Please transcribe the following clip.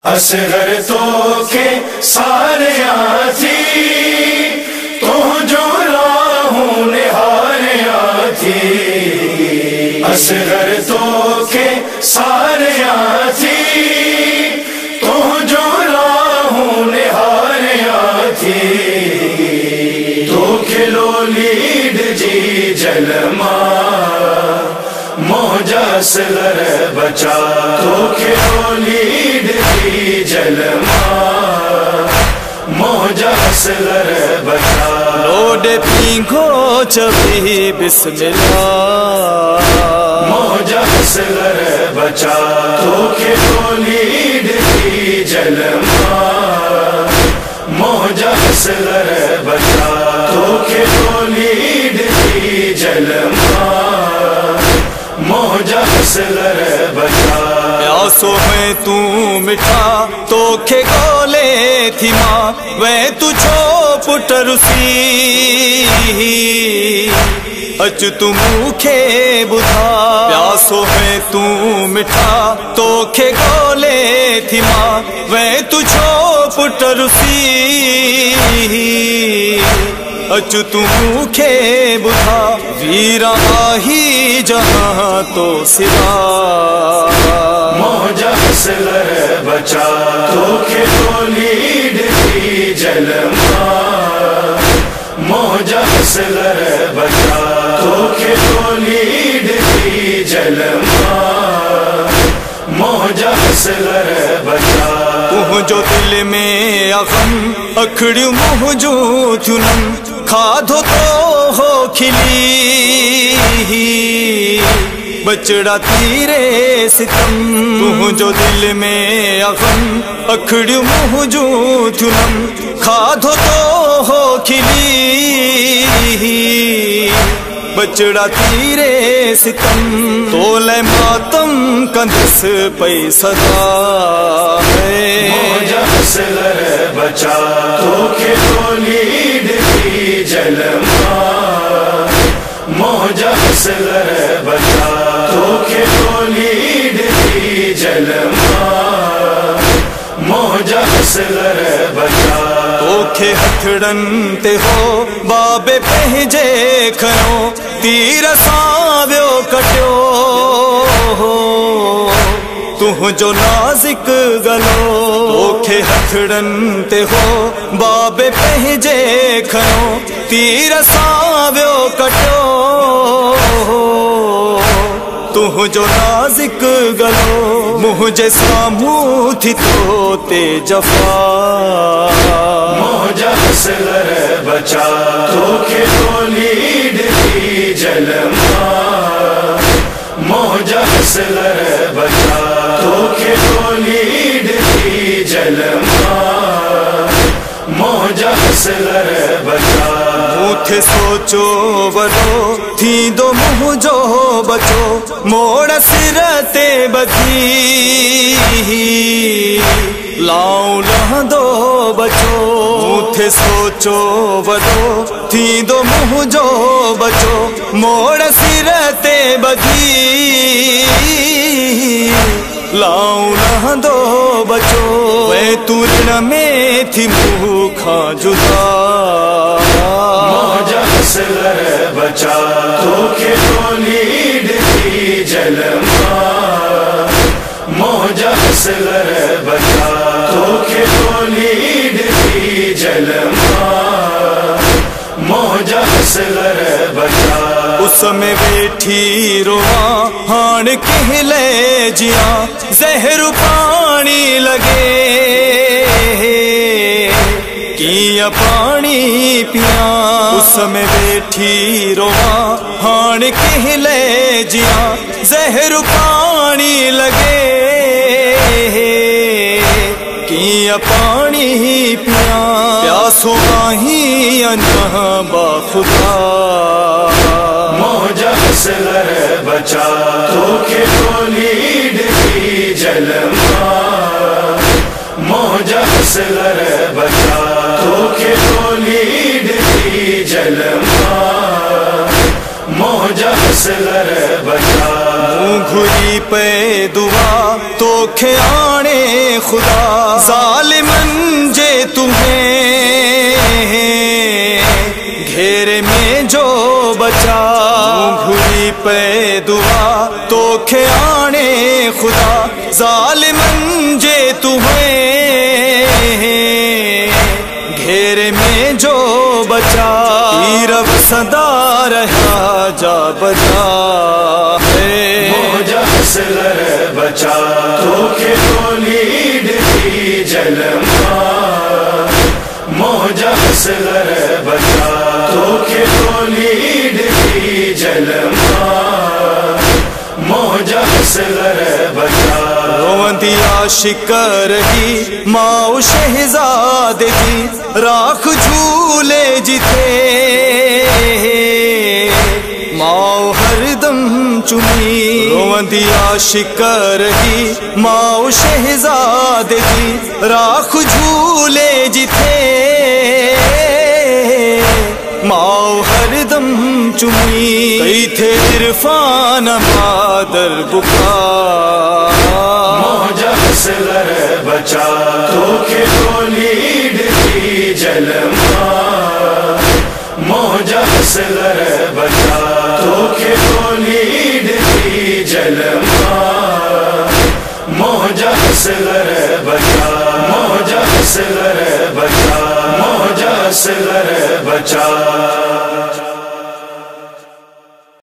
असगर तो के सारे आथी तो जो राहूं निहारे आथी। असगर तो के सारे आथी तो जो राहूं निहारे आथी। तो खिलो लीड जी जलमा मोजा असगर बचा। तो खिलो लीड जी जलमा मोजा असगर बचा। लोड पींघो चबी बिस्मिल्लाह मोजा असगर बचा। तो खिलो लीड जी जलमा मोजा असगर बचा। तो खिलो लीड जी जलमा मोजा असगर बचा। प्यासो में तू मिठा तो खे गोले थी माँ वे तुझो पुटरुसी। अच तू मुखे बुधा प्यासो में तू मिठा तो खे गोले थी माँ वे तुझो पुटरुसी। अच तू मुखे बुधा वीरा आही जहाँ तो सिरा। मोजा असगर बचा। तो खिलो लीड जी जलमा मोजा असगर बचा। तो खिलो लीड जी जलमा मोजा असगर बचा। मुझो दिल में अगम अखड़ियो मुझो थुनम खाधो तो हो खिली। बचड़ा तीरे सितम मुझो दिल में अगम अखड़ियो मुझो थुनम खाधो तो हो खिली। बचड़ा तीरे सितम तोले मातम कंदस पै सदा है। मोजा असगर बचा। तो खिलो लीड जी जलमा मोजा असगर बचा। तो खिलो लीड जी जलमा मोजा असगर बचा। तोखे हथड़न ते हो बाबे पंहिंजे खयो तीर सावियो कटियो। तुझो नाज़िक गलो तोखे हथड़न ते हो बाबे पंहिंजे खयो तीर सावियो कटियो। तुझो नाज़िक गलो मुझे सामूं थी तो ते जफा। मोजा असगर बचा। तो खिलो लीड जी जलमा मोजा असगर बचा। तो खिलो लीड जी जलमा मोजा असगर बचा। मूंखे सोचो वॾो थींदो मुंहिंजो बचो मोड़ सिर ते ॿधी। लाऊं लहंदो बचो मूंखे सोचो वॾो थींदो मुंहिंजो बचो मोड़ सिर ते ॿधी। लाऊं लहंदो बचो वे तुरण में थी मुँह खां जुदा। मोजा असगर बचा। तो खिलो लीड जी जलमा मोजा असगर बचा। तो खिलो लीड जी जलमा मोजा असगर बचा। उसमें वेठी रोआ हाण कहले जिया ज़हर पानी लगे। किया पानी पिया उसमें बैठी रोआ हाण कहले जिया ज़हर पानी लगे। किया पानी पिया प्यासो आही अना बाखुदा। मोजा असगर बचा। तो खिलो लीड जी जलमा मोजा असगर बचा। तो खिलो लीड जी जलमा मोजा असगर बचा। घुरी पे दुआ तो खे आने खुदा जालिमन जे तुम्हें घेरे में जो बचा भूली पे दुआ तो खे आने खुदा जालिमन जे तुम्हें घेरे में जो बचा रब सदा रहा जा बजा है मौजा असगर बचा तोखे तोलीड की जलमा मौजा असगर बचा तोखे तोलीड की जलमा मौजा असगर बचा रोवंदी आशिक रही माओ शहजाद की राख झूले जिथे माओ हरदम चुमी रोवंदी आशिक रही माओ शहजाद की राख झूले जिथे माओ हरदम चुमी कई थे इरफान मादर बुका मौजा असगर बचा तोखे तोलीड की जलमा